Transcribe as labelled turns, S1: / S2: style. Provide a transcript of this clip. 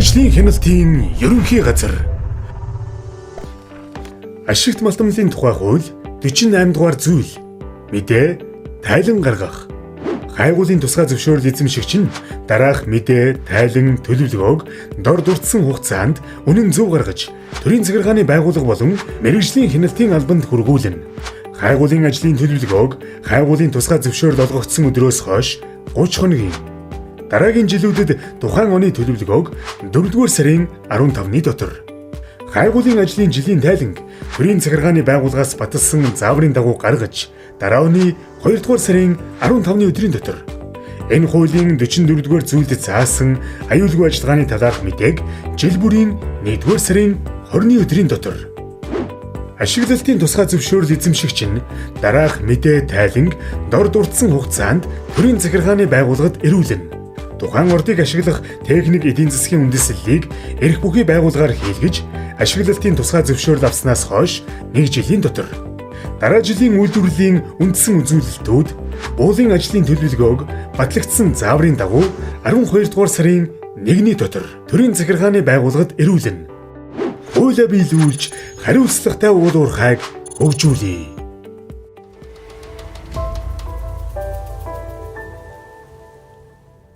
S1: Мэргэжлийн хяналтын ерөнхий газар. Ашигт малтамлын тухай хууль 48 дугаар зүйл. Мэдээ тайлан гаргах. Хайгуулын тусгай зөвшөөрөл эзэмшигч нь дараах мэдээ, тайлан, төлөвлөгөөг дор дурдсан хугацаанд үнэн зөв гаргаж, төрийн захиргааны байгууллага болон мэргэжлийн хяналтын албанд хүргүүлнэ. Хайгуулын ажлын төлөвлөгөөг хайгуулын тусгай зөвшөөрөл олгогдсон өдрөөс хойш 30 хоногийн дараагийн жилүүдэд тухайн оны төлөвлөгөөг 4-р сарын 15-ны дотор хайгуулын ажлын жилийн тайланг төрийн захиргааны байгууллагаас баталсан зааврын дагуу гаргаж дараа оны 2-р сарын 15-ны өдрийн дотор энэ хуулийн 44-р зүйлд заасан аюулгүй ажиллагааны талаарх мэдээг жил бүрийн 1-р сарын 20-ны өдрийн дотор ашиглалтын тусгай зөвшөөрөл эзэмшигч нь дараах мэдээ, тайланг дор дурдсан хугацаанд төрийн захиргааны байгууллагад ирүүлнэ. Тухайн ордыг ашиглах техник эдийн засгийн үндэслэлийг эрх бүхий байгууллагаар хийлгэж, ашиглалтын тусгай зөвшөөрөл авснаас хойш 1 жилийн дотор дараа жилийн үйлдвэрлэлийн үндсэн үзүүлэлтүүд уулын ажлын төлөвлөгөөг батлагдсан зааврын дагуу 12-р сарын 1-ний дотор төрийн захиргааны байгууллагад ирүүлнэ. Хуулиа биелүүлж хариуцлагатай уул уурхайг хөгжүүлье.